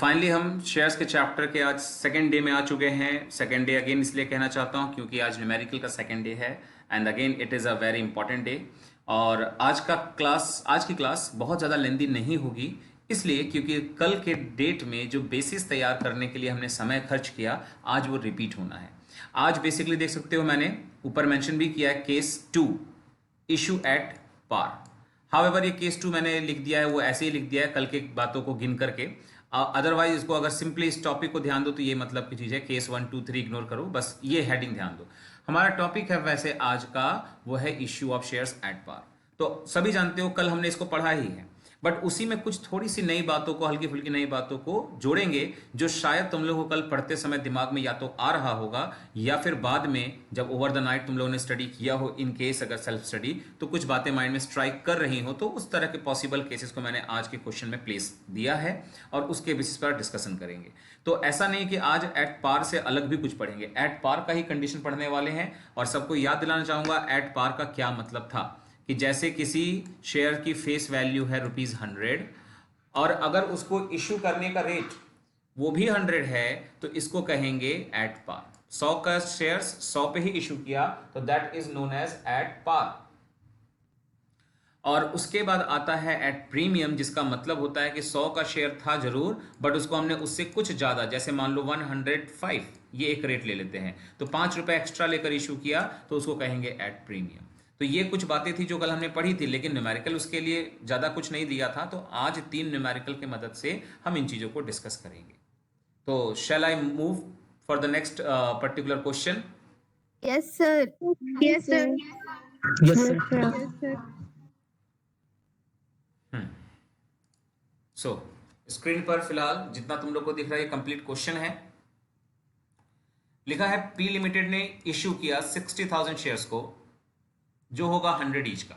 Finally हम shares के chapter के आज सेकेंड डे में आ चुके हैं। सेकेंड डे अगेन इसलिए कहना चाहता हूं क्योंकि आज न्यूमेरिकल का सेकेंड डे है and again it is a very important day. और आज की क्लास बहुत ज़्यादा लेंदी नहीं होगी, इसलिए क्योंकि कल के डेट में जो बेसिस तैयार करने के लिए हमने समय खर्च किया आज वो रिपीट होना है। आज बेसिकली देख सकते हो मैंने ऊपर मेंशन भी किया है case 2 issue at par. However ये केस 2 मैंने लिख दिया है, वो ऐसे ही लिख दिया है कल के बातों को गिन करके। अदरवाइज इसको अगर सिंपली इस टॉपिक को ध्यान दो तो ये मतलब की चीज़ है केस 1 2 3 इग्नोर करो, बस ये हेडिंग ध्यान दो। हमारा टॉपिक है वैसे आज का वो है issue of shares at par. तो सभी जानते हो कल हमने इसको पढ़ा ही है, बट उसी में कुछ थोड़ी सी नई बातों को, हल्की फुल्की नई बातों को जोड़ेंगे जो शायद तुम लोगों को कल पढ़ते समय दिमाग में या तो आ रहा होगा या फिर बाद में जब ओवर द नाइट तुम लोगों ने स्टडी किया हो, इन केस अगर सेल्फ स्टडी तो कुछ बातें माइंड में स्ट्राइक कर रही हो, तो उस तरह के पॉसिबल केसेस को मैंने आज के क्वेश्चन में प्लेस दिया है और उसके बेसिस पर डिस्कशन करेंगे। तो ऐसा नहीं कि आज एट पार से अलग भी कुछ पढ़ेंगे, एट पार का ही कंडीशन पढ़ने वाले हैं। और सबको याद दिलाना चाहूंगा एट पार का क्या मतलब था, कि जैसे किसी शेयर की फेस वैल्यू है ₹100 और अगर उसको इशू करने का रेट वो भी 100 है तो इसको कहेंगे एट पार। 100 का शेयर्स 100 पे ही इशू किया तो that is known as at par. और उसके बाद आता है एट प्रीमियम, जिसका मतलब होता है कि 100 का शेयर था जरूर बट उसको हमने उससे कुछ ज़्यादा, जैसे मान लो 105, ये एक रेट ले लेते हैं तो ₹5 एक्स्ट्रा लेकर इशू किया तो उसको कहेंगे एट प्रीमियम। तो ये कुछ बातें थी जो कल हमने पढ़ी थी, लेकिन न्यूमेरिकल उसके लिए ज़्यादा कुछ नहीं दिया था, तो आज 3 न्यूमेरिकल की मदद से हम इन चीज़ों को डिस्कस करेंगे। तो shall I move for the next particular question? Yes, sir. Yes, sir. Yes, sir. Yes, sir. So screen पर फिलहाल जितना तुम लोग को दिख रहा है ये कंप्लीट क्वेश्चन है। लिखा है पी लिमिटेड ने इश्यू किया 60,000 शेयर्स को, जो होगा 100 ईच का,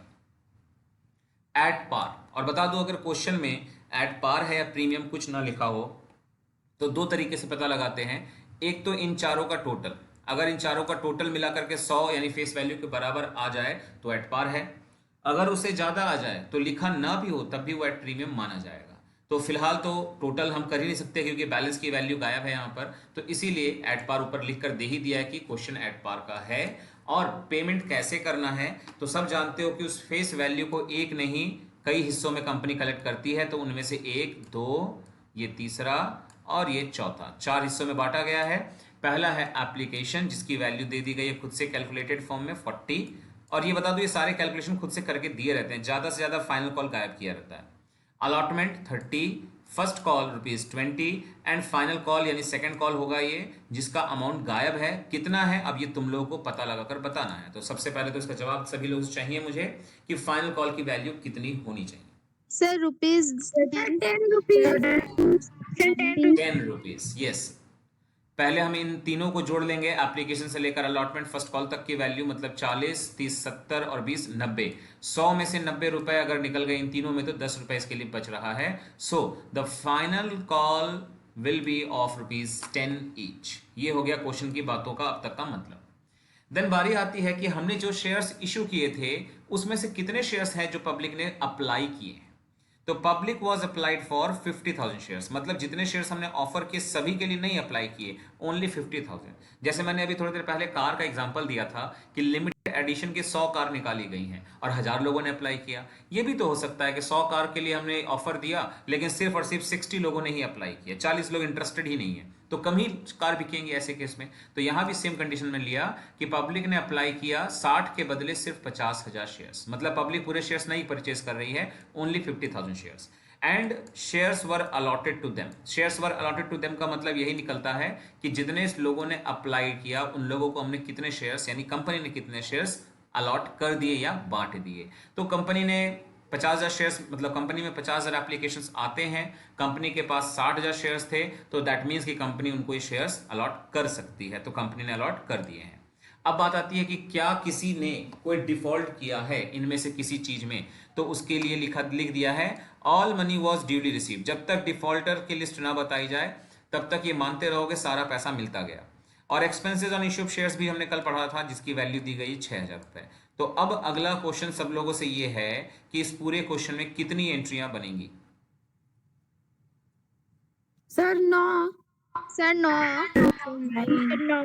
एट पार। और बता दो अगर क्वेश्चन में एट पार है या प्रीमियम कुछ ना लिखा हो तो दो तरीके से पता लगाते हैं। एक तो इन चारों का टोटल, अगर इन चारों का टोटल मिला करके 100 यानी फेस वैल्यू के बराबर आ जाए तो एट पार है, अगर उससे ज्यादा आ जाए तो लिखा ना भी हो तब भी वो एट प्रीमियम माना जाएगा। तो फिलहाल तो टोटल हम कर ही नहीं सकते क्योंकि बैलेंस की वैल्यू गायब है यहाँ पर, तो इसीलिए एट पार ऊपर लिख कर दे ही दिया है कि क्वेश्चन एट पार का है। और पेमेंट कैसे करना है तो सब जानते हो कि उस फेस वैल्यू को एक नहीं कई हिस्सों में कंपनी कलेक्ट करती है, तो उनमें से 1 2 ये तीसरा और ये चौथा, 4 हिस्सों में बांटा गया है। पहला है एप्लीकेशन जिसकी वैल्यू दे दी गई है खुद से कैलकुलेटेड फॉर्म में 40, और ये बता दो ये सारे कैलकुलेशन खुद से करके दिए रहते हैं, ज़्यादा से ज़्यादा फाइनल कॉल गायब किया रहता है। Allotment 30, first call ₹20 and final call यानी सेकंड कॉल होगा ये जिसका अमाउंट गायब है। कितना है अब ये तुम लोगों को पता लगाकर बताना है। तो सबसे पहले तो इसका जवाब सभी लोगों से चाहिए मुझे कि फाइनल कॉल की वैल्यू कितनी होनी चाहिए। Sir, rupees 10 rupees. 10 rupees, yes. पहले हम इन तीनों को जोड़ लेंगे, एप्लीकेशन से लेकर अलॉटमेंट फर्स्ट कॉल तक की वैल्यू, मतलब 40 30 70 और 20 90। 100 में से 90 रुपए अगर निकल गए इन तीनों में तो 10 रुपए इसके लिए बच रहा है। So the final call will be of ₹10 each. ये हो गया क्वेश्चन की बातों का अब तक का मतलब। देन बारी आती है कि हमने जो शेयर्स इशू किए थे उसमें से कितने शेयर्स हैं जो पब्लिक ने अप्लाई किए हैं। तो public was applied for 50,000 shares, मतलब जितने शेयर्स हमने ऑफर किए सभी के लिए नहीं अप्लाई किए, ओनली 50,000। जैसे मैंने अभी थोड़ी देर पहले कार का एग्जांपल दिया था कि लिमिटेड एडिशन की 100 कार निकाली गई हैं और 1000 लोगों ने अप्लाई किया। ये भी तो हो सकता है कि 100 कार के लिए हमने ऑफर दिया लेकिन सिर्फ और सिर्फ 60 लोगों ने ही अप्लाई किया, 40 लोग इंटरेस्टेड ही नहीं है, तो कम ही कार बिकेंगे ऐसे केस में। तो यहां भी सेम कंडीशन में लिया कि पब्लिक ने अप्लाई किया 60 के बदले सिर्फ 50,000 शेयर्स, मतलब पब्लिक पूरे शेयर्स नहीं परचेज कर रही है, only 50,000 shares. And shares were allotted to them. Shares were allotted to them का मतलब यही निकलता है कि जितने लोगों ने अप्लाई किया उन लोगों को हमने कितने शेयर्स यानी कंपनी ने कितने शेयर्स अलॉट कर दिए या बांट दिए। तो कंपनी ने 50,000 शेयर्स, मतलब कंपनी में 50,000 एप्लीकेशंस आते हैं, कंपनी के पास 60,000 शेयर्स थे, तो दैट मीन्स कि कंपनी उनको ये शेयर्स अलॉट कर सकती है, तो कंपनी ने अलॉट कर दिए हैं। अब बात आती है कि क्या किसी ने कोई डिफॉल्ट किया है इनमें से किसी चीज में, तो उसके लिए लिख दिया है all money was duly receive. जब तक डिफॉल्टर की लिस्ट ना बताई जाए तब तक ये मानते रहोगे सारा पैसा मिलता गया। और एक्सपेंसेस ऑन इश्यूड शेयर्स भी हमने कल पढ़ा था जिसकी वैल्यू दी गई 6,000 रुपए। तो अब अगला क्वेश्चन सब लोगों से ये है कि इस पूरे क्वेश्चन में कितनी एंट्रियां बनेंगी। सर 9। सर 9। No.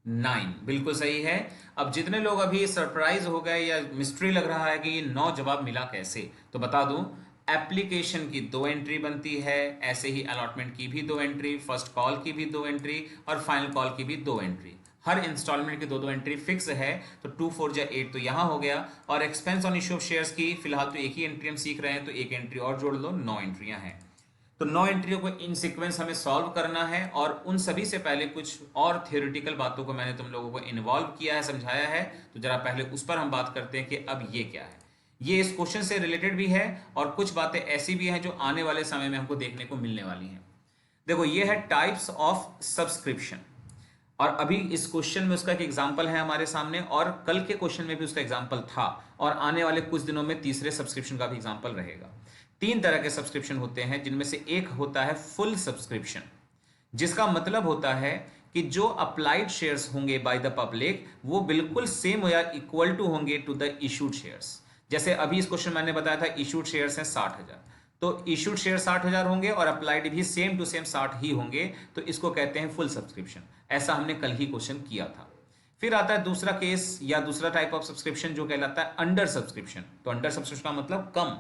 9 बिल्कुल सही है। अब जितने लोग अभी सरप्राइज हो गए या मिस्ट्री लग रहा है कि ये 9 जवाब मिला कैसे, तो बता दूं, एप्लीकेशन की 2 एंट्री बनती है, ऐसे ही अलॉटमेंट की भी 2 एंट्री, फर्स्ट कॉल की भी 2 एंट्री और फाइनल कॉल की भी 2 एंट्री। हर इंस्टॉलमेंट की 2 एंट्री फिक्स है। तो 2 4 जा 8 तो यहाँ हो गया। और expense on issue of shares की फिलहाल तो एक ही एंट्री हम सीख रहे हैं, तो एक एंट्री और जोड़ लो, 9 एंट्रियां हैं। तो 9 एंट्रियों को इन सीक्वेंस हमें सॉल्व करना है, और उन सभी से पहले कुछ और थियोरिटिकल बातों को मैंने तुम लोगों को इन्वॉल्व किया है, समझाया है। तो जरा पहले उस पर हम बात करते हैं कि अब ये क्या है। ये इस क्वेश्चन से रिलेटेड भी है, और कुछ बातें ऐसी भी हैं जो आने वाले समय में हमको देखने को मिलने वाली हैं। देखो, ये है टाइप्स ऑफ सब्सक्रिप्शन, और अभी इस क्वेश्चन में उसका एक एग्जाम्पल है हमारे सामने, और कल के क्वेश्चन में भी उसका एग्जाम्पल था, और आने वाले कुछ दिनों में तीसरे सब्सक्रिप्शन का भी एग्जाम्पल रहेगा। 3 तरह के सब्सक्रिप्शन होते हैं, जिनमें से एक होता है फुल सब्सक्रिप्शन, जिसका मतलब होता है कि जो अप्लाइड शेयर्स होंगे बाय द पब्लिक वो बिल्कुल सेम या इक्वल टू होंगे टू द इशूड शेयर्स। जैसे अभी इस क्वेश्चन मैंने बताया था, इशूड शेयर्स हैं 60,000, तो इशूड शेयर 60,000 होंगे और अप्लाइड भी सेम टू सेम 60 ही होंगे, तो इसको कहते हैं फुल सब्सक्रिप्शन। ऐसा हमने कल ही क्वेश्चन किया था। फिर आता है दूसरा केस या दूसरा टाइप ऑफ सब्सक्रिप्शन, जो कहलाता है अंडर सब्सक्रिप्शन। तो अंडर सब्सक्रिप्शन का मतलब कम,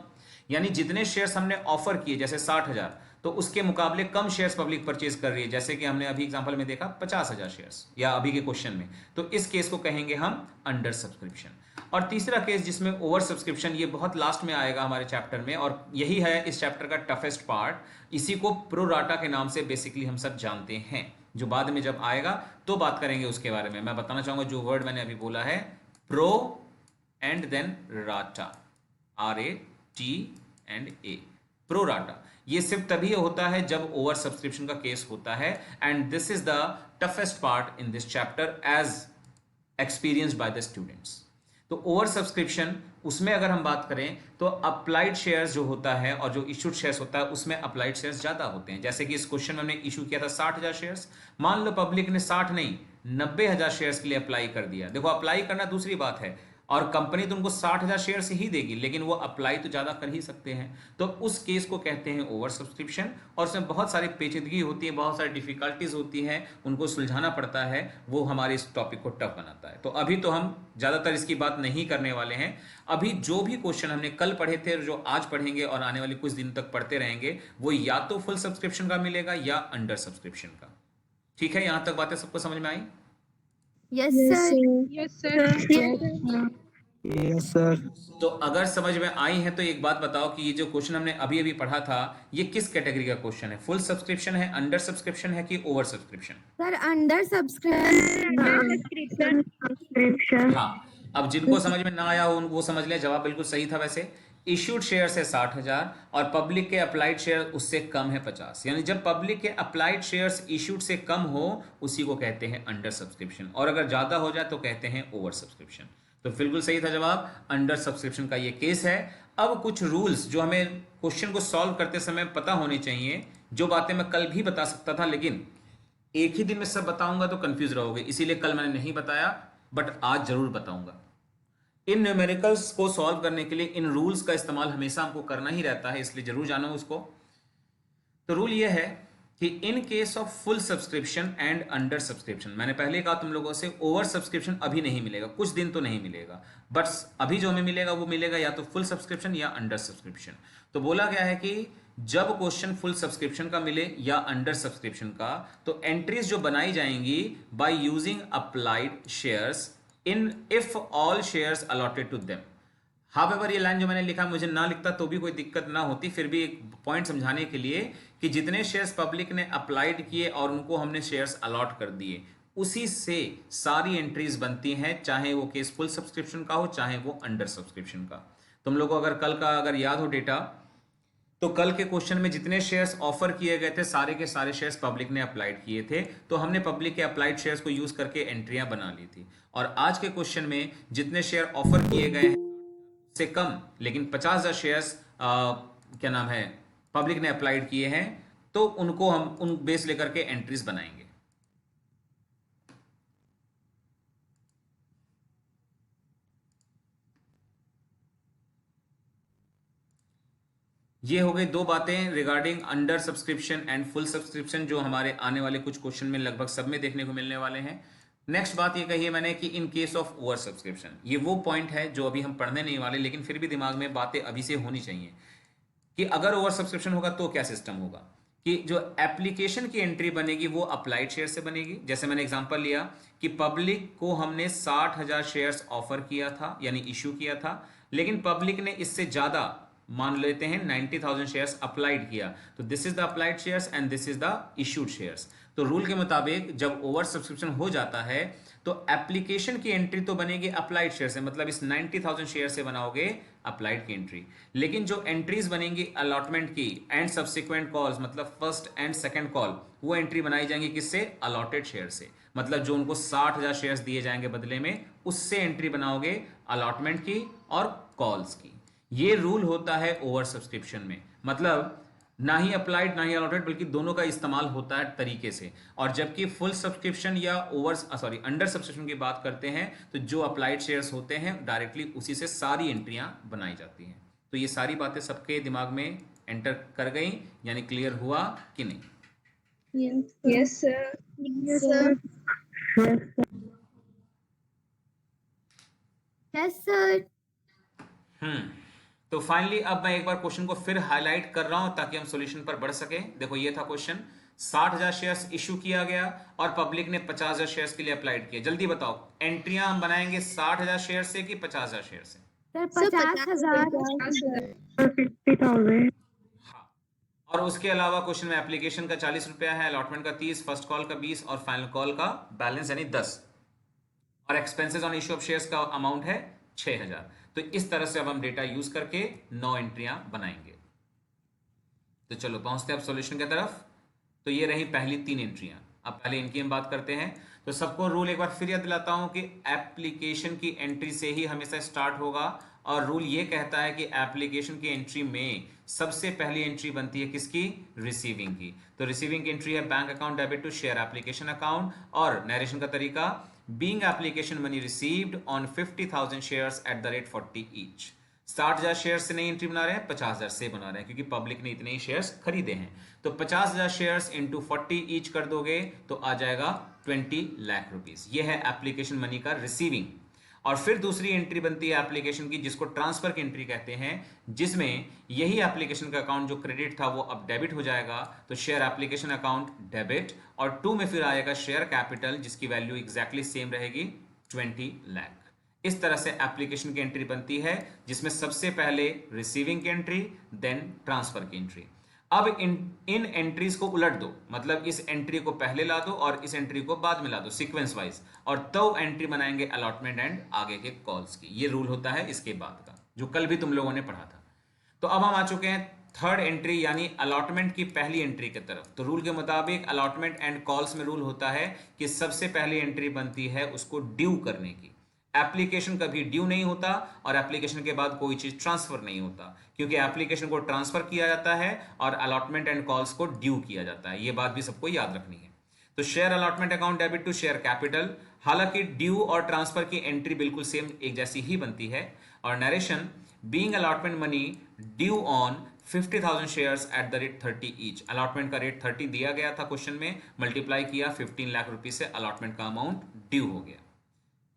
यानी जितने शेयर्स हमने ऑफर किए, जैसे 60,000, तो उसके मुकाबले कम शेयर्स पब्लिक परचेज कर रही है, जैसे कि हमने अभी एग्जांपल में देखा 50,000 शेयर्स, या अभी के क्वेश्चन में, तो इस केस को कहेंगे हम अंडर सब्सक्रिप्शन। और तीसरा केस जिसमें ओवर सब्सक्रिप्शन, ये बहुत लास्ट में आएगा हमारे चैप्टर में, और यही है इस चैप्टर का टफेस्ट पार्ट। इसी को प्रोराटा के नाम से बेसिकली हम सब जानते हैं, जो बाद में जब आएगा तो बात करेंगे उसके बारे में। मैं बताना चाहूंगा जो वर्ड मैंने अभी बोला है, pro and then rata, RAT pro rata, ये सिर्फ तभी होता है जब ओवर सब्सक्रिप्शन का केस होता है, and this is the toughest part in this chapter as experienced by the students. तो ओवर सब्सक्रिप्शन, उसमें अगर हम बात करें तो अप्लाइड शेयर्स जो होता है और जो इशूड शेयर्स होता है, उसमें अप्लाइड शेयर्स ज्यादा होते हैं। जैसे कि इस क्वेश्चन में हमने इशू किया था 60,000 शेयर्स, मान लो पब्लिक ने 60 नहीं 90,000 शेयर्स के लिए अप्लाई कर दिया। देखो, अप्लाई करना दूसरी बात है, और कंपनी तुमको 60,000 शेयर्स ही देगी, लेकिन वो अप्लाई तो ज्यादा कर ही सकते हैं। तो उस केस को कहते हैं ओवर सब्सक्रिप्शन, और उसमें बहुत सारी पेचीदगी होती है, बहुत सारी डिफिकल्टीज होती हैं, उनको सुलझाना पड़ता है, वो हमारे इस टॉपिक को टफ बनाता है। तो अभी तो हम ज्यादातर इसकी बात नहीं करने वाले हैं। अभी जो भी क्वेश्चन हमने कल पढ़े थे, जो आज पढ़ेंगे और आने वाले कुछ दिन तक पढ़ते रहेंगे, वो या तो फुल सब्सक्रिप्शन का मिलेगा या अंडर सब्सक्रिप्शन का। ठीक है, यहां तक बातें सबको समझ में आई? Yes Yes, sir. sir. Yes sir. Yes sir. तो अगर समझ में आई है तो एक बात बताओ कि ये जो क्वेश्चन हमने अभी अभी पढ़ा था, ये किस कैटेगरी का क्वेश्चन है? फुल सब्सक्रिप्शन है, अंडर सब्सक्रिप्शन है कि over subscription? Sir under subscription. Subscription. हाँ, अब जिनको समझ में ना आया हो वो समझ लें, जवाब बिल्कुल सही था। वैसे इश्यूड शेयर्स है 60,000 और पब्लिक के अप्लाइड शेयर उससे कम है 50, यानी जब पब्लिक के अप्लाइड शेयर्स इश्यूड से कम हो उसी को कहते हैं अंडर सब्सक्रिप्शन, और अगर ज्यादा हो जाए तो कहते हैं ओवर सब्सक्रिप्शन। तो बिल्कुल सही था जवाब, अंडर सब्सक्रिप्शन का ये केस है। अब कुछ रूल्स जो हमें क्वेश्चन को सॉल्व करते समय पता होनी चाहिए, जो बातें मैं कल भी बता सकता था, लेकिन एक ही दिन में सब बताऊंगा तो कंफ्यूज रहोगे, इसीलिए कल मैंने नहीं बताया, बट आज जरूर बताऊंगा। इन न्यूमेरिकल्स को सॉल्व करने के लिए इन रूल्स का इस्तेमाल हमेशा हमको करना ही रहता है, इसलिए जरूर जानो उसको। तो रूल ये है कि in case of full subscription and under subscription, मैंने पहले कहा तुम लोगों से ओवर सब्सक्रिप्शन अभी नहीं मिलेगा, कुछ दिन तो नहीं मिलेगा, बट अभी जो हमें मिलेगा वो मिलेगा या तो फुल सब्सक्रिप्शन या अंडर सब्सक्रिप्शन। तो बोला गया है कि जब क्वेश्चन फुल सब्सक्रिप्शन का मिले या अंडर सब्सक्रिप्शन का, तो एंट्रीज जो बनाई जाएंगी by using applied shares in if all shares allotted to them. However, ये लाइन जो मैंने लिखा मुझे ना लिखता तो भी कोई दिक्कत ना होती, फिर भी एक पॉइंट समझाने के लिए कि जितने शेयर्स पब्लिक ने अप्लाइड किए और उनको हमने शेयर्स अलॉट कर दिए, उसी से सारी एंट्रीज बनती हैं, चाहे वो केस फुल सब्सक्रिप्शन का हो चाहे वो अंडर सब्सक्रिप्शन का। तुम लोगों को अगर कल का अगर याद हो डेटा, तो कल के क्वेश्चन में जितने शेयर्स ऑफर किए गए थे सारे के सारे शेयर्स पब्लिक ने अप्लाइड किए थे, तो हमने पब्लिक के अप्लाइड शेयर्स को यूज करके एंट्रियां बना ली थी। और आज के क्वेश्चन में जितने शेयर ऑफर किए गए हैं से कम, लेकिन 50,000 शेयर्स क्या नाम है पब्लिक ने अप्लाइड किए हैं, तो उनको हम उन बेस लेकर के एंट्रीज बनाएंगे। ये हो गई दो बातें regarding under subscription and full subscription, जो हमारे आने वाले कुछ क्वेश्चन में लगभग सब में देखने को मिलने वाले हैं। नेक्स्ट बात ये कही है मैंने कि in case of over subscription, ये वो पॉइंट है जो अभी हम पढ़ने नहीं वाले, लेकिन फिर भी दिमाग में बातें अभी से होनी चाहिए कि अगर ओवर सब्सक्रिप्शन होगा तो क्या सिस्टम होगा। कि जो एप्लीकेशन की एंट्री बनेगी वो अप्लाइड शेयर से बनेगी। जैसे मैंने एग्जांपल लिया कि पब्लिक को हमने 60,000 शेयर्स ऑफर किया था यानी इश्यू किया था, लेकिन पब्लिक ने इससे ज्यादा मान लेते हैं 90,000 शेयर्स अप्लाइड किया, तो this is the applied shares and this is the issued shares. तो रूल के मुताबिक जब ओवर सब्सक्रिप्शन हो जाता है तो एप्लीकेशन की एंट्री तो बनेगी अप्लाइड शेयर से, मतलब इस 90,000 शेयर से बनाओगे अप्लाइड की एंट्री। लेकिन जो एंट्रीज बनेंगी अलॉटमेंट की एंड सब्सिक्वेंट कॉल्स, मतलब फर्स्ट एंड सेकंड कॉल, वो एंट्री बनाई जाएंगी किससे? अलॉटेड शेयर से। मतलब जो उनको 60,000 शेयर्स दिए जाएंगे बदले में, उससे एंट्री बनाओगे अलॉटमेंट की और कॉल्स की। ये रूल होता है ओवर सब्सक्रिप्शन में, मतलब ना ही अप्लाइड ना ही अलॉटेड, बल्कि दोनों का इस्तेमाल होता है तरीके से। और जबकि फुल सब्सक्रिप्शन या अंडर सब्सक्रिप्शन की बात करते हैं तो जो अप्लाइड शेयर्स होते हैं डायरेक्टली उसी से सारी एंट्रियां बनाई जाती हैं। तो ये सारी बातें सबके दिमाग में एंटर कर गई, यानी क्लियर हुआ कि नहीं? Yes, sir. Yes, sir. Yes, sir. तो फाइनली अब मैं एक बार क्वेश्चन को फिर हाईलाइट कर रहा हूं ताकि हम सॉल्यूशन पर बढ़ सके। देखो ये था क्वेश्चन, 60,000 शेयर्स इशू किया गया और पब्लिक ने 50,000 शेयर्स के लिए अप्लाइड किया। जल्दी बताओ एंट्रियां हम बनाएंगे 60,000 शेयर से कि 50,000 शेयर से? सर 50,000। 50,000. हाँ। और उसके अलावा क्वेश्चन में एप्लीकेशन का 40 रुपया है, अलॉटमेंट का 30, फर्स्ट कॉल का 20 और फाइनल कॉल का बैलेंस यानी 10, और expenses on issue of shares का अमाउंट है 6,000। तो इस तरह से अब हम डेटा यूज करके 9 एंट्रियां बनाएंगे। तो चलो पहुंचते हैं अब सॉल्यूशन की तरफ। तो ये रही पहली 3 एंट्रियां। अब पहले इनकी हम बात करते हैं। तो सबको रूल एक बार फिर याद दिलाता हूं कि एप्लीकेशन की एंट्री से ही हमेशा स्टार्ट होगा, और रूल ये कहता है कि एप्लीकेशन की एंट्री में सबसे पहली एंट्री बनती है किसकी? रिसीविंग की। तो रिसीविंग की एंट्री है bank account debit to share application account, और नरेशन का तरीका being application money received on 50,000 shares at the rate 40 each। 60,000 shares से नहीं एंट्री बना रहे हैं, 50,000 से बना रहे हैं क्योंकि पब्लिक ने इतने ही शेयर्स खरीदे हैं। तो 50,000 शेयर्स इंटू 40 ईच कर दोगे तो आ जाएगा 20 लाख रुपीस। यह है एप्लीकेशन मनी का रिसीविंग। और फिर दूसरी एंट्री बनती है एप्लीकेशन की, जिसको ट्रांसफर की एंट्री कहते हैं, जिसमें यही एप्लीकेशन का अकाउंट जो क्रेडिट था वो अब डेबिट हो जाएगा। तो शेयर एप्लीकेशन अकाउंट डेबिट, और 2 में फिर आएगा शेयर कैपिटल जिसकी वैल्यू एग्जैक्टली सेम रहेगी 20 लाख। इस तरह से एप्लीकेशन की एंट्री बनती है जिसमें सबसे पहले रिसीविंग की एंट्री देन ट्रांसफर की एंट्री। अब इन एंट्रीज को उलट दो, मतलब इस एंट्री को पहले ला दो और इस एंट्री को बाद में ला दो सीक्वेंस वाइज, और तो एंट्री बनाएंगे अलॉटमेंट एंड आगे के कॉल्स की। ये रूल होता है इसके बाद का, जो कल भी तुम लोगों ने पढ़ा था। तो अब हम आ चुके हैं थर्ड एंट्री यानी अलॉटमेंट की पहली एंट्री की तरफ। तो रूल के मुताबिक अलॉटमेंट एंड कॉल्स में रूल होता है कि सबसे पहली एंट्री बनती है उसको ड्यू करने की। एप्लीकेशन कभी ड्यू नहीं होता और एप्लीकेशन के बाद कोई चीज ट्रांसफर नहीं होता, क्योंकि एप्लीकेशन को ट्रांसफर किया जाता है और अलॉटमेंट एंड कॉल्स को ड्यू किया जाता है। ये बात भी सबको याद रखनी है। तो share allotment account debit to share capital, हालांकि ड्यू और ट्रांसफर की एंट्री बिल्कुल सेम एक जैसी ही बनती है। और narration being allotment money due on 50,000 shares at the rate 30 each. Allotment का रेट 30 दिया गया था क्वेश्चन में, मल्टीप्लाई किया 15 लाख रुपए से, अलॉटमेंट का अमाउंट ड्यू हो गया।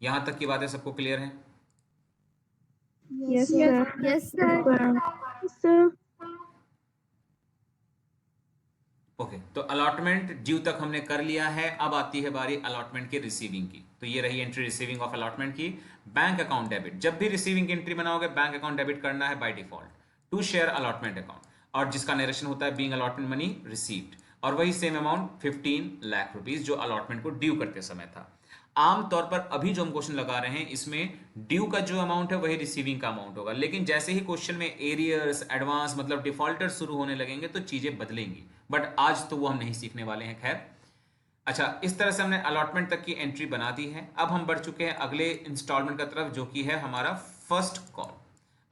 यहां तक की बातें सबको क्लियर है? Yes, sir. Yes, sir. Sir. Okay, तो अलॉटमेंट ड्यू तक हमने कर लिया है। अब आती है बारी अलॉटमेंट की रिसीविंग की। तो ये रही एंट्री रिसीविंग ऑफ अलॉटमेंट की। बैंक अकाउंट डेबिट, जब भी रिसीविंग की एंट्री बनाओगे बैंक अकाउंट डेबिट करना है by default to share allotment account, और जिसका नरेशन होता है बीइंग अलॉटमेंट मनी रिसीव्ड, और वही सेम अमाउंट 15 लाख रुपीस जो अलॉटमेंट को ड्यू करते समय था। आमतौर पर अभी जो हम क्वेश्चन लगा रहे हैं इसमें ड्यू का जो अमाउंट है वही रिसीविंग का अमाउंट होगा, लेकिन जैसे ही क्वेश्चन में एरियर्स, एडवांस मतलब डिफॉल्टर शुरू होने लगेंगे तो चीजें बदलेंगी, बट आज तो वो हम नहीं सीखने वाले हैं। खैर, अच्छा, इस तरह से हमने अलॉटमेंट तक की एंट्री बना दी है। अब हम बढ़ चुके हैं अगले इंस्टॉलमेंट की तरफ, जो कि है हमारा फर्स्ट कॉल।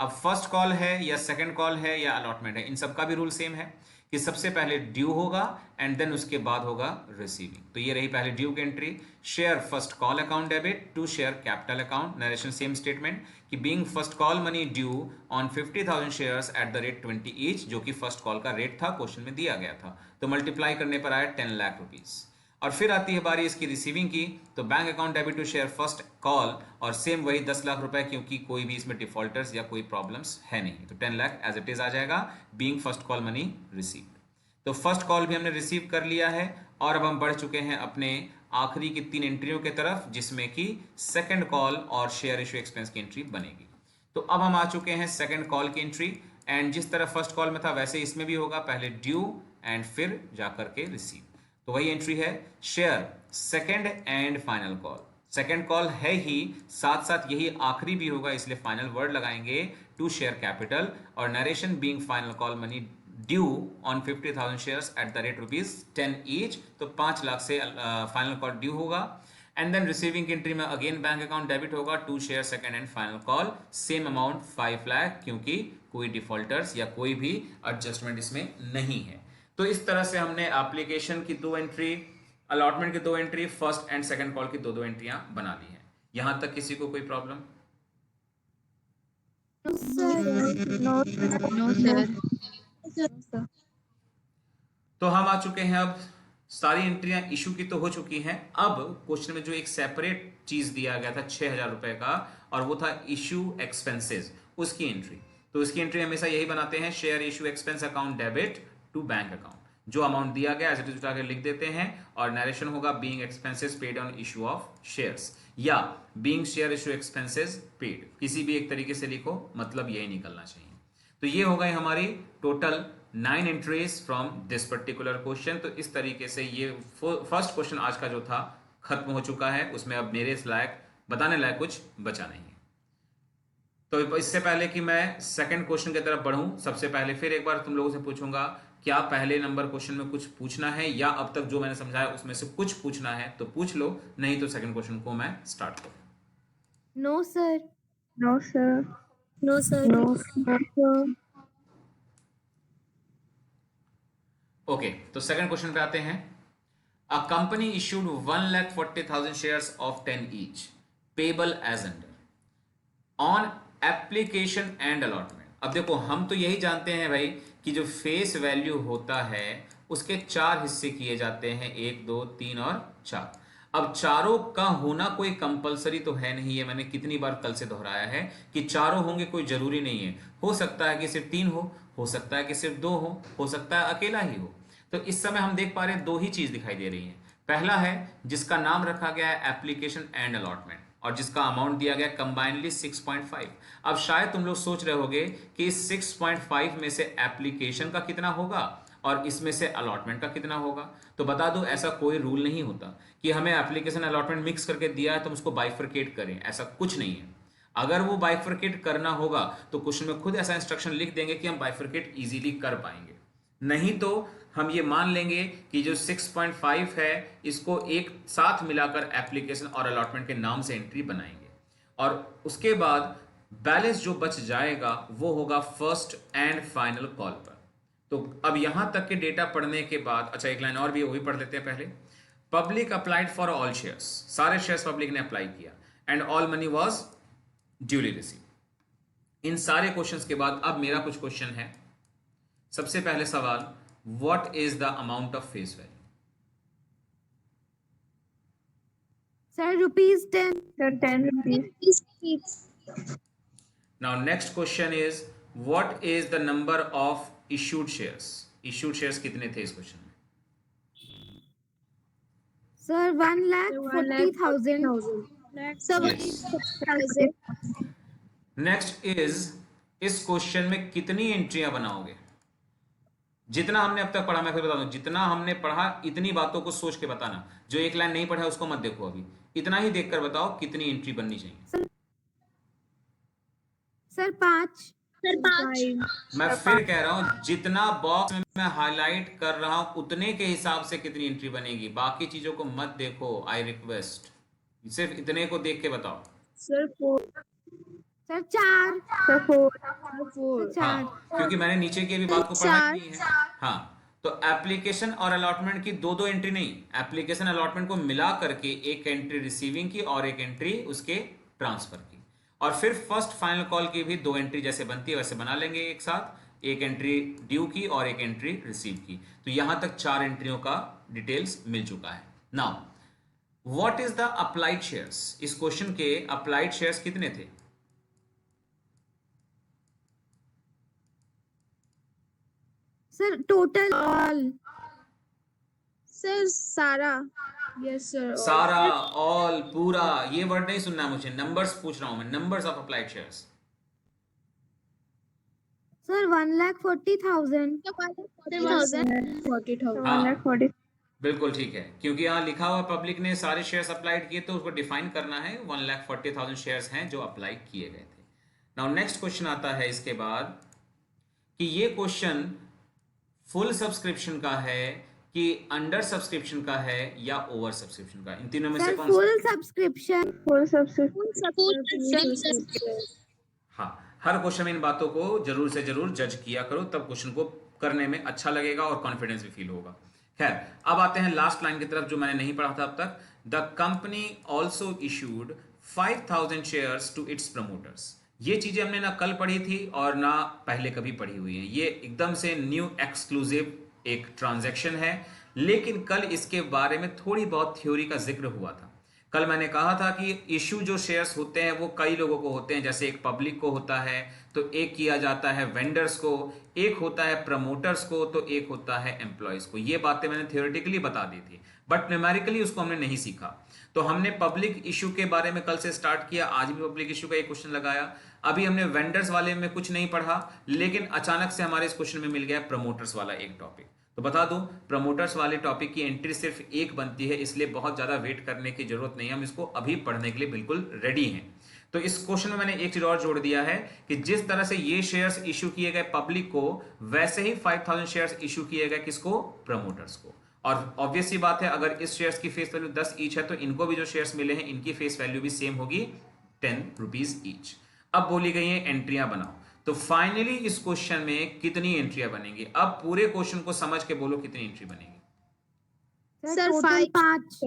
अब फर्स्ट कॉल है या सेकंड कॉल है या अलॉटमेंट है, इन सबका भी रूल सेम है कि सबसे पहले ड्यू होगा एंड देन उसके बाद होगा रिसीविंग। तो ये रही पहले ड्यू की entry. Share first call account debit to share capital account, narration same statement कि being first call money due on 50,000 shares at the rate 20 each, जो कि फर्स्ट कॉल का रेट था, क्वेश्चन में दिया गया था। तो मल्टीप्लाई करने पर आया 10 लाख रुपीज। और फिर आती है बारी इसकी रिसीविंग की, तो bank account debit to share first call और सेम वही 10 लाख रुपए, क्योंकि कोई भी इसमें डिफॉल्टर्स या कोई प्रॉब्लम्स है नहीं, तो 10 लाख एज इट इज आ जाएगा being first call money receive. तो फर्स्ट कॉल भी हमने रिसीव कर लिया है और अब हम बढ़ चुके हैं अपने आखिरी की 3 एंट्रियों की तरफ, जिसमें कि सेकंड कॉल और शेयर इशू एक्सपेंस की एंट्री बनेगी। तो अब हम आ चुके हैं सेकंड कॉल की एंट्री, एंड जिस तरह फर्स्ट कॉल में था वैसे इसमें भी होगा, पहले ड्यू एंड फिर जाकर के रिसीव। तो वही एंट्री है share second and final call. Second call है ही, साथ साथ यही आखिरी भी होगा, इसलिए फाइनल वर्ड लगाएंगे टू शेयर कैपिटल, और narration being final call money due on 50,000 shares at the rate ₹10 each, तो 5 लाख से फाइनल कॉल ड्यू होगा। एंड देन रिसीविंग एंट्री में अगेन बैंक अकाउंट डेबिट होगा to share second and final call, same amount 5 lakh, क्योंकि कोई defaulters या कोई भी एडजस्टमेंट इसमें नहीं है। तो इस तरह से हमने एप्लीकेशन की 2 एंट्री, अलॉटमेंट की 2 entry, first and second call की 2 एंट्रियां बना ली हैं। यहां तक किसी को कोई problem? No, sir. No, sir. तो हम आ चुके हैं, अब सारी एंट्रियां इशू की तो हो चुकी हैं। अब क्वेश्चन में जो एक सेपरेट चीज दिया गया था 6,000 रुपए का, और वो था इशू एक्सपेंसेस, उसकी एंट्री। तो इसकी एंट्री हमेशा यही बनाते हैं, share issue expense account debit to bank account. जो अमाउंट दिया गया एज इट इज उठा के लिख देते हैं, और नरेशन होगा being expenses paid on issue of shares, या being share issue expenses paid, किसी भी एक तरीके से लिखो, मतलब यही निकलना चाहिए। तो ये हो गई हमारी total 9 entries from this particular question. तो इस तरीके से ये फर्स्ट क्वेश्चन आज का जो था खत्म हो चुका है, उसमें अब मेरे लायक बताने लायक कुछ बचा नहीं है। तो इससे पहले कि मैं सेकंड क्वेश्चन की तरफ बढ़ूं, सबसे पहले फिर एक बार तुम लोगों से पूछूंगा, क्या पहले नंबर क्वेश्चन में कुछ पूछना है, या अब तक जो मैंने समझाया उसमें से कुछ पूछना है तो पूछ लो, नहीं तो सेकंड क्वेश्चन को मैं स्टार्ट करूं। No, sir. No, sir. No, sir. No, sir. Okay, तो सेकंड क्वेश्चन पे आते हैं। A company issued 1,40,000 shares of 10 each payable as under on application and allotment. अब देखो, हम तो यही जानते हैं भाई कि जो फेस वैल्यू होता है उसके 4 हिस्से किए जाते हैं, 1, 2, 3 और 4। अब चारों का होना कोई कंपलसरी तो है नहीं, है मैंने कितनी बार कल से दोहराया है कि चारों होंगे, कोई जरूरी नहीं है। हो सकता है कि सिर्फ 3 हो सकता है कि सिर्फ 2 हो सकता है अकेला ही हो। तो इस समय हम देख पा रहे हैं 2 ही चीज दिखाई दे रही है। पहला है जिसका नाम रखा गया है एप्लीकेशन एंड अलॉटमेंट, और जिसका अमाउंट दिया गया कंबाइनली 6.5। अब शायद तुम लोग सोच रहे होगे कि इस 6.5 में से एप्लीकेशन का कितना होगा और इसमें से अलॉटमेंट का कितना होगा। तो बता दो, ऐसा कोई रूल नहीं होता कि हमें एप्लीकेशन अलॉटमेंट मिक्स करके दिया है तो हम उसको बाइफरकेट करें, ऐसा कुछ नहीं है। अगर वो बाइफरकेट करना होगा तो क्वेश्चन में खुद ऐसा इंस्ट्रक्शन लिख देंगे कि हम बाइफरकेट इजीली कर पाएंगे, नहीं तो हम ये मान लेंगे कि जो 6.5 है इसको एक साथ मिलाकर एप्लीकेशन और अलॉटमेंट के नाम से एंट्री बनाएंगे, और उसके बाद बैलेंस जो बच जाएगा वो होगा फर्स्ट एंड फाइनल कॉल पर। तो अब यहां तक के डेटा पढ़ने के बाद, अच्छा एक लाइन और भी, वो भी पढ़ लेते हैं पहले। Public applied for all shares, सारे शेयर्स पब्लिक ने अप्लाई किया, and all money was duly receive. इन सारे क्वेश्चंस के बाद अब मेरा कुछ क्वेश्चन है। सबसे पहले सवाल, what is the amount of face value? Sir, ₹10. Sir, 10 rupees. Now next question is, what is the number of issued shares? Issued shares कितने थे इस क्वेश्चन में? Sir, 1,40,000. Yes. नेक्स्ट इज, इस क्वेश्चन में कितनी एंट्रियां बनाओगे? जितना हमने अब तक पढ़ा, मैं फिर बता दूं, जितना हमने पढ़ा इतनी बातों को सोच के बताना। जो एक लाइन नहीं पढ़ा उसको मत देखो, अभी इतना ही देखकर बताओ कितनी एंट्री बननी चाहिए। Sir, 5. मैं फिर कह रहा हूं, जितना बॉक्स में मैं हाईलाइट कर रहा हूं उतने के हिसाब से कितनी एंट्री बनेगी, बाकी चीजों को मत देखो। आई रिक्वेस्ट, सिर्फ इतने को देख के बताओ। Sir, 4. Sir, 4. Sir, 4. Sir, 4. हाँ, क्योंकि मैंने नीचे की भी बात को पढ़ा ही नहीं है। हाँ, तो एप्लीकेशन और अलॉटमेंट की दो दो एंट्री नहीं, एप्लीकेशन अलॉटमेंट को मिला करके एक एंट्री रिसीविंग की और एक एंट्री उसके ट्रांसफर की, और फिर फर्स्ट फाइनल कॉल की भी दो एंट्री जैसे बनती है वैसे बना लेंगे एक साथ, एक एंट्री ड्यू की और एक एंट्री रिसीव की। तो यहां तक 4 एंट्रियों का डिटेल्स मिल चुका है। Now what is the applied shares? इस क्वेश्चन के अप्लाइड शेयर्स कितने थे? Sir total all. सर सारा। Yes sir. सारा, ऑल, पूरा, ये वर्ड नहीं सुनना मुझे, नंबर्स पूछ रहा हूं मैं, numbers of applied shares. Sir 1,40,000। 40,000। हाँ, बिल्कुल ठीक है, क्योंकि यहाँ लिखा हुआ पब्लिक ने सारे शेयर्स अप्लाइड किए तो उसको डिफाइन करना है। 1,40,000 शेयर्स हैं जो अप्लाई किए गए थे। नाउ नेक्स्ट क्वेश्चन आता है इसके बाद कि ये क्वेश्चन फुल सब्सक्रिप्शन का है कि अंडर सब्सक्रिप्शन का है या ओवर सब्सक्रिप्शन का, इन तीनों में से सर कौन फुल सा? सब्सक्रिप्शन। हाँ, हर क्वेश्चन में इन बातों को जरूर से जरूर जज किया करो, तब क्वेश्चन को करने में अच्छा लगेगा और कॉन्फिडेंस भी फील होगा। खैर, अब आते हैं लास्ट लाइन की तरफ जो मैंने नहीं पढ़ा था अब तक। The company also issued 5,000 shares to its promoters. ये चीजें हमने ना कल पढ़ी थी और ना पहले कभी पढ़ी हुई है, ये एकदम से न्यू एक्सक्लूसिव एक ट्रांजैक्शन है, लेकिन कल इसके बारे में थोड़ी बहुत थ्योरी का जिक्र हुआ था। कल मैंने कहा था कि इशू जो शेयर्स होते हैं वो कई लोगों को होते हैं, जैसे एक पब्लिक को होता है तो एक किया जाता है वेंडर्स को, एक होता है प्रमोटर्स को, तो एक होता है एम्प्लॉयज को। ये बातें मैंने थ्योरेटिकली बता दी थी, बट न्यूमेरिकली उसको हमने नहीं सीखा। तो हमने पब्लिक इशू के बारे में कल से स्टार्ट किया, आज भी पब्लिक इशू का एक क्वेश्चन लगाया। अभी हमने वेंडर्स वाले में कुछ नहीं पढ़ा, लेकिन अचानक से हमारे इस क्वेश्चन में मिल गया प्रमोटर्स वाला एक टॉपिक। तो बता दूं, प्रमोटर्स वाले टॉपिक की एंट्री सिर्फ एक बनती है, इसलिए बहुत ज्यादा वेट करने की जरूरत नहीं है, हम इसको अभी पढ़ने के लिए बिल्कुल रेडी हैं। तो इस क्वेश्चन में मैंने एक चीज और जोड़ दिया है कि जिस तरह से ये शेयर्स इशू किए गए पब्लिक को, वैसे ही 5,000 शेयर्स इशू किए गए किसको? प्रमोटर्स को। और ऑब्वियस सी बात है, अगर इस शेयर्स की फेस वैल्यू 10 ईच है तो इनको भी जो शेयर्स मिले हैं इनकी फेस वैल्यू भी सेम होगी, 10 रुपीज ईच। अब बोली गई है एंट्रियां बनाओ, तो फाइनली इस क्वेश्चन में कितनी एंट्रियां बनेंगी? अब पूरे क्वेश्चन को समझ के बोलो कितनी एंट्री बनेगी। Sir total 5।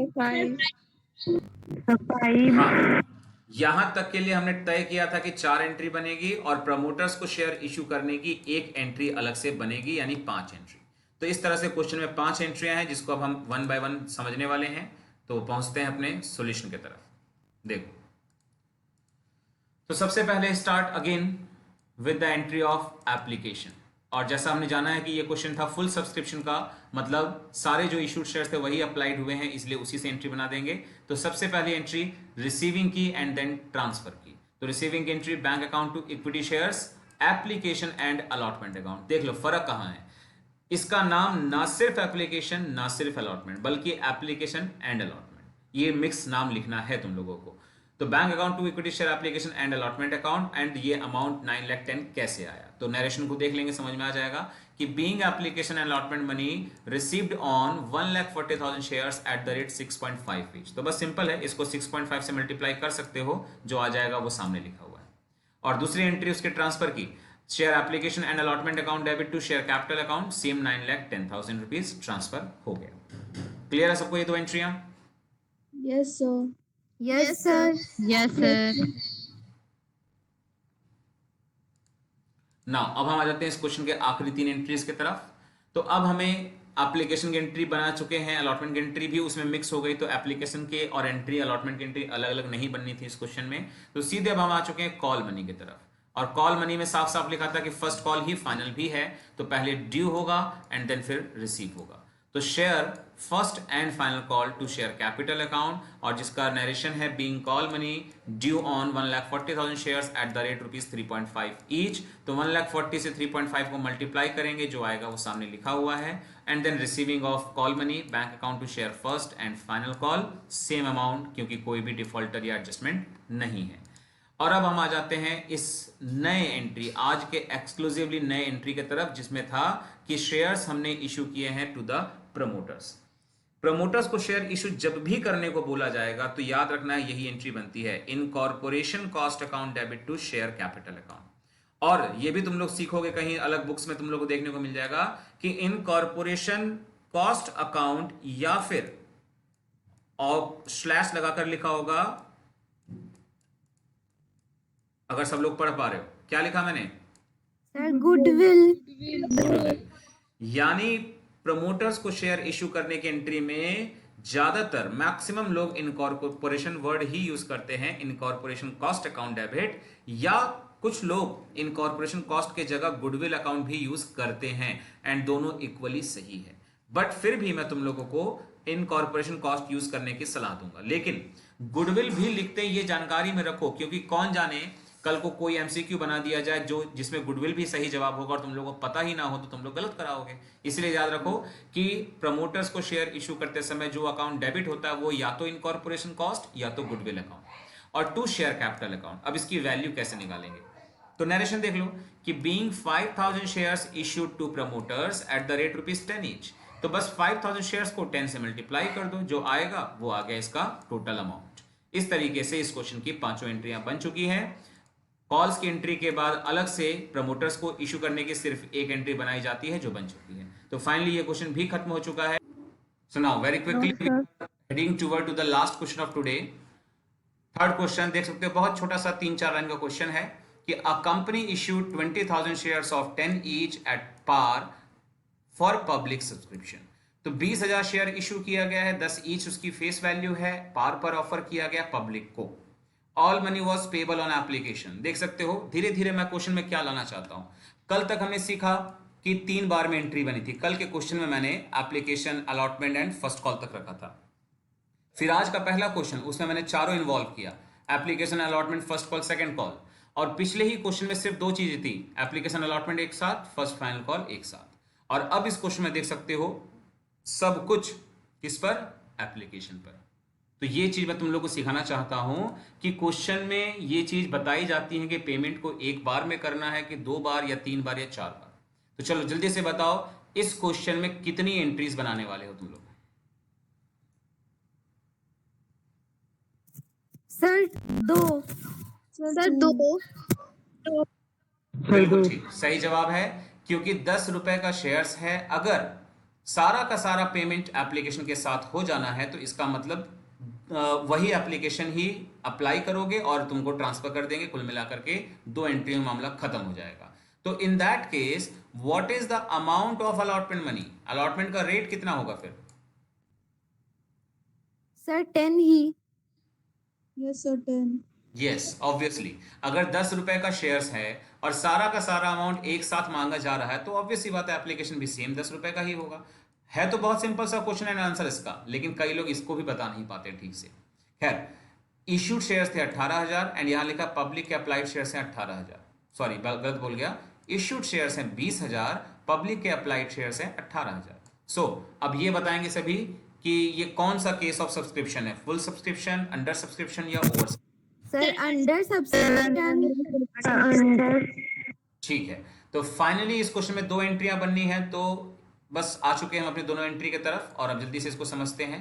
हाँ, यहां तक के लिए हमने तय किया था कि 4 एंट्री बनेगी और प्रमोटर्स को शेयर इशू करने की एक एंट्री अलग से बनेगी, यानी 5 एंट्री। तो इस तरह से क्वेश्चन में 5 एंट्रियां हैं जिसको अब हम 1 बाय 1 समझने वाले हैं। तो पहुंचते हैं अपने सॉल्यूशन की तरफ। देखो, तो सबसे पहले start again with the entry of application. और जैसा हमने जाना है कि ये क्वेश्चन था फुल सब्सक्रिप्शन का, मतलब सारे जो इशूड शेयर्स थे वही अप्लाइड हुए हैं, इसलिए उसी से एंट्री बना देंगे। तो सबसे पहली एंट्री रिसीविंग की एंड देन ट्रांसफर की। तो receiving entry bank account to equity shares, application and allotment account. देख लो फर्क कहां है, इसका नाम ना सिर्फ एप्लीकेशन ना सिर्फ अलॉटमेंट बल्कि एप्लीकेशन एंड अलॉटमेंट, ये मिक्स नाम लिखना है तुम लोगों को। तो bank account to equity share, application and allotment account, and ये अमाउंट 9,10,000 कैसे आया? तो नरेशन को देख लेंगे, समझ में आ जाएगा कि being application and allotment money received on 1,40,000 shares at the rate 6.5 each. तो बस सिंपल है, इसको 6.5 से मल्टीप्लाई कर सकते हो, जो आ जाएगा वो सामने लिखा हुआ है। और दूसरी एंट्री उसके ट्रांसफर की, share application and allotment account debit to share capital account, same 9,10,000 rupees transfer हो गया। क्लियर है सबको ये दो एंट्रियां? Yes sir. Yes sir. Yes, sir. Now अब हम आ जाते हैं इस क्वेश्चन के आखिरी 3 एंट्रीज की तरफ। तो अब हमें एप्लीकेशन की एंट्री बना चुके हैं, अलॉटमेंट की एंट्री भी उसमें मिक्स हो गई, तो एप्लीकेशन के और एंट्री अलॉटमेंट की एंट्री अलग अलग नहीं बननी थी इस क्वेश्चन में। तो सीधे अब हम आ चुके हैं कॉल मनी की तरफ, और कॉल मनी में साफ साफ लिखा था कि फर्स्ट कॉल ही फाइनल भी है, तो पहले ड्यू होगा एंड देन फिर रिसीव होगा। तो share first and final call to share capital account, और जिसका नरेशन है being call money due on 1,40,000 shares at the rate rupees 3.5 each. तो 1,40,000 से 3.5 को मल्टीप्लाई करेंगे, जो आएगा वो सामने लिखा हुआ है। And then receiving of call money bank account to share first and final call, same amount, क्योंकि कोई भी डिफॉल्टर या एडजस्टमेंट नहीं है। और अब हम आ जाते हैं इस नए एंट्री, आज के एक्सक्लूसिवली नए एंट्री की तरफ, जिसमें था कि शेयर्स हमने इशू किए हैं टू द प्रमोटर्स। प्रमोटर्स को शेयर इशू जब भी करने को बोला जाएगा तो याद रखना है यही एंट्री बनती है, incorporation cost account debit to share capital account. और ये भी तुम लोग सीखोगे, कहीं अलग बुक्स में तुम लोग को देखने को मिल जाएगा कि इनकॉर्पोरेशन कॉस्ट अकाउंट या फिर और स्लैश लगाकर लिखा होगा, अगर सब लोग पढ़ पा रहे हो। क्या लिखा मैंने? Sir goodwill. यानी प्रमोटर्स को शेयर इशू करने की एंट्री में ज्यादातर मैक्सिमम लोग इनकॉर्पोरेशन वर्ड ही यूज करते हैं, इनकॉर्पोरेशन कॉस्ट अकाउंट डेबिट, या कुछ लोग इनकॉर्पोरेशन कॉस्ट के जगह गुडविल अकाउंट भी यूज करते हैं, एंड दोनों इक्वली सही है। बट फिर भी मैं तुम लोगों को इनकॉर्पोरेशन कॉस्ट यूज करने की सलाह दूंगा, लेकिन गुडविल भी लिखते हैं, ये जानकारी में रखो, क्योंकि कौन जाने कल को कोई एमसीक्यू बना दिया जाए जो जिसमें गुडविल भी सही जवाब होगा और तुम लोगों को पता ही ना हो तो तुम लोग गलत कराओगे। इसलिए याद रखो कि प्रमोटर्स को शेयर इशू करते समय जो अकाउंट डेबिट होता है वो या तो इनकॉर्पोरेशन कॉस्ट या तो गुडविल अकाउंट, और टू शेयर कैपिटल अकाउंट। अब इसकी वैल्यू कैसे निकालेंगे? तो नरेशन देख लो कि being 5000 shares issued to promoters at the rate ₹10 each, तो बस 5000 शेयर्स को 10 से मल्टीप्लाई कर दो, जो आएगा वो आ गया इसका टोटल अमाउंट। इस तरीके से इस क्वेश्चन की पांचों एंट्रियां बन चुकी हैं। कॉल्स की एंट्री के बाद अलग से प्रमोटर्स को इशू करने की सिर्फ एक एंट्री बनाई जाती है जो बन चुकी है। तो फाइनली ये क्वेश्चन भी खत्म हो चुका है। So now very quickly heading toward to the last question of today. Third question देख सकते हो, बहुत छोटा सा 3-4 लाइन का क्वेश्चन है कि a company issued 20,000 shares of 10 each at par for public subscription. तो 20,000 शेयर इशू किया गया है, 10 ईच उसकी फेस वैल्यू है, पार पर ऑफर किया गया पब्लिक को। All money was payable on application. देख सकते हो धीरे धीरे मैं क्वेश्चन में क्या लाना चाहता हूं। कल तक हमने सीखा कि 3 बार में एंट्री बनी थी। कल के क्वेश्चन में मैंने application, allotment and first call तक रखा था। फिर आज का पहला क्वेश्चन, उसमें मैंने चारों इन्वॉल्व किया, application, allotment, first call, second call. और पिछले ही क्वेश्चन में सिर्फ 2 चीजें थी, एप्लीकेशन, अलॉटमेंट एक साथ, फर्स्ट फाइनल कॉल एक साथ। और अब इस क्वेश्चन में देख सकते हो सब कुछ किस पर? एप्लीकेशन पर। तो ये चीज मैं तुम लोग को सिखाना चाहता हूं कि क्वेश्चन में ये चीज बताई जाती है कि पेमेंट को एक बार में करना है कि 2 बार या 3 बार या 4 बार। तो चलो जल्दी से बताओ इस क्वेश्चन में कितनी एंट्रीज बनाने वाले हो तुम लोग? सर 2। सर 2। बिल्कुल ठीक, सही जवाब है, क्योंकि 10 रुपए का शेयर्स है। अगर सारा का सारा पेमेंट एप्लीकेशन के साथ हो जाना है तो इसका मतलब वही एप्लीकेशन ही अप्लाई करोगे और तुमको ट्रांसफर कर देंगे। कुल मिलाकर के 2 एंट्री में मामला खत्म हो जाएगा। तो in that case what is the amount of allotment money? Allotment का रेट कितना होगा फिर? सर 10 ही। Yes sir 10। यस, ऑब्वियसली अगर 10 रुपए का शेयर्स है और सारा का सारा अमाउंट एक साथ मांगा जा रहा है तो ऑब्वियसली बात है एप्लीकेशन भी सेम 10 रुपए का ही होगा। है तो बहुत सिंपल सा क्वेश्चन एंड आंसर इसका, लेकिन कई लोग इसको भी बता नहीं पाते ठीक से। खैर, इश्यूड शेयर्स थे 18,000 एंड यहां लिखा पब्लिक के अप्लाइड शेयर्स हैं 18,000। सॉरी गलत बोल गया, इश्यूड शेयर्स हैं 20,000, पब्लिक के अप्लाइड शेयर्स हैं 18,000। सो अब ये बताएंगे सभी कि ये कौन सा केस ऑफ सब्सक्रिप्शन है, फुल सब्सक्रिप्शन, अंडर सब्सक्रिप्शन या ओवर? Sir under subscription. ठीक है, तो फाइनली इस क्वेश्चन में 2 एंट्रियां बननी है। तो बस आ चुके हैं हम अपनी दोनों एंट्री की तरफ और अब जल्दी से इसको समझते हैं।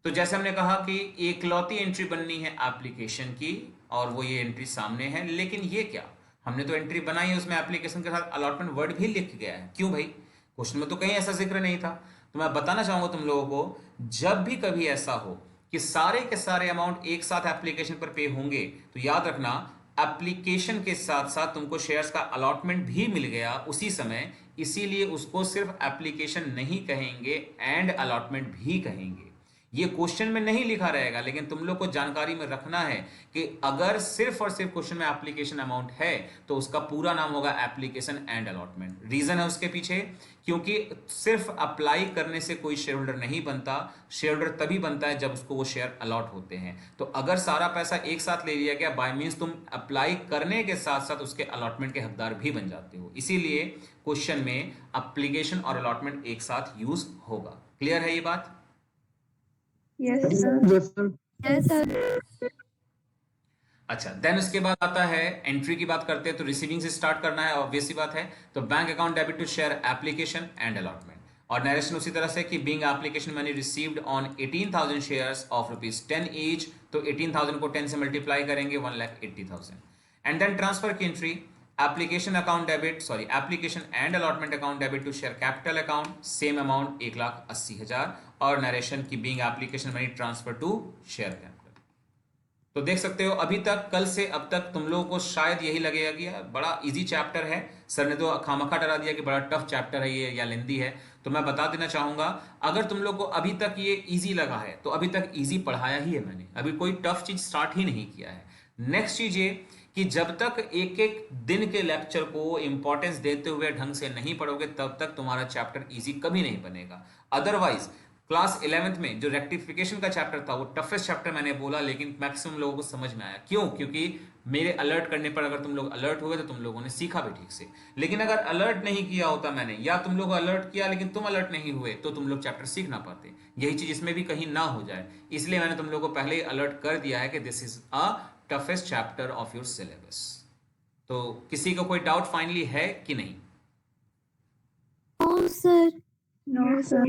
तो जैसे हमने कहा कि एकलौती एंट्री बननी है एप्लीकेशन की और वो ये एंट्री सामने है, लेकिन ये क्या, हमने तो एंट्री बनाई है उसमें एप्लीकेशन के साथ अलॉटमेंट वर्ड भी लिख गया है। क्यों भाई? क्वेश्चन में तो कहीं ऐसा जिक्र नहीं था। तो मैं बताना चाहूंगा तुम लोगों को, जब भी कभी ऐसा हो कि सारे के सारे अमाउंट एक साथ एप्लीकेशन पर पे होंगे तो याद रखना एप्लीकेशन के साथ साथ तुमको शेयर्स का अलॉटमेंट भी मिल गया उसी समय, इसीलिए उसको सिर्फ एप्लीकेशन नहीं कहेंगे एंड अलॉटमेंट भी कहेंगे। ये क्वेश्चन में नहीं लिखा रहेगा, लेकिन तुम लोग को जानकारी में रखना है कि अगर सिर्फ और सिर्फ क्वेश्चन में एप्लीकेशन अमाउंट है तो उसका पूरा नाम होगा एप्लीकेशन एंड अलॉटमेंट। रीजन है उसके पीछे, क्योंकि सिर्फ अप्लाई करने से कोई शेयर होल्डर नहीं बनता, शेयर होल्डर तभी बनता है जब उसको वो शेयर अलॉट होते हैं। तो अगर सारा पैसा एक साथ ले लिया गया, बाय मींस तुम अप्लाई करने के साथ साथ उसके अलॉटमेंट के हकदार भी बन जाते हो। इसीलिए क्वेश्चन में एप्लीकेशन और अलॉटमेंट एक साथ यूज होगा। क्लियर है ये बात? Yes sir. Yes, sir. Yes sir. अच्छा, देन उसके बाद आता है एंट्री की बात करते हैं तो रिसीविंग से स्टार्ट करना है, ऑब्वियस सी बात है। तो bank account debit to share application and allotment, और नरेशन उसी तरह से कि being application money received on 18,000 shares of ₹10 each, तो 18,000 को 10 से मल्टीप्लाई करेंगे 1,80,000। एंड देन ट्रांसफर की entry, application account debit sorry application and allotment account debit to share capital account same amount 1,80,000 और नरेशन की being application money transfer to share capital. तो देख सकते हो अभी तक कल से अब तक तुम लोगों को शायद यही लगेगा कि यार बड़ा इजी चैप्टर है, सर ने तो खामखा डरा दिया कि बड़ा टफ चैप्टर है ये या लेंदी है। तो मैं बता देना चाहूंगा अगर तुम लोग को अभी तक ये इजी लगा है तो अभी तक इजी पढ़ाया ही है मैंने, अभी कोई टफ चीज स्टार्ट ही नहीं किया है। नेक्स्ट चीज ये कि जब तक एक एक दिन के लेक्चर को इंपॉर्टेंस देते हुए ढंग से नहीं पढ़ोगे तब तक तुम्हारा चैप्टर इजी कभी नहीं बनेगा। अदरवाइज क्लास 11th में जो रेक्टिफिकेशन का चैप्टर था वो टफेस्ट चैप्टर मैंने बोला, लेकिन मैक्सिमम लोगों को समझ में आया। क्यों? क्योंकि मेरे अलर्ट करने पर अगर तुम लोग अलर्ट हुए तो तुम लोगों ने सीखा भी ठीक से। लेकिन अगर अलर्ट नहीं किया होता मैंने या तुम लोग अलर्ट किया लेकिन तुम अलर्ट नहीं हुए तो तुम लोग चैप्टर सीख ना पाते। यही चीज इसमें भी कहीं ना हो जाए, इसलिए मैंने तुम लोग को पहले ही अलर्ट कर दिया है कि this is a toughest chapter of your syllabus. तो किसी को कोई डाउट फाइनली है कि नहीं? Oh, sir. No, sir.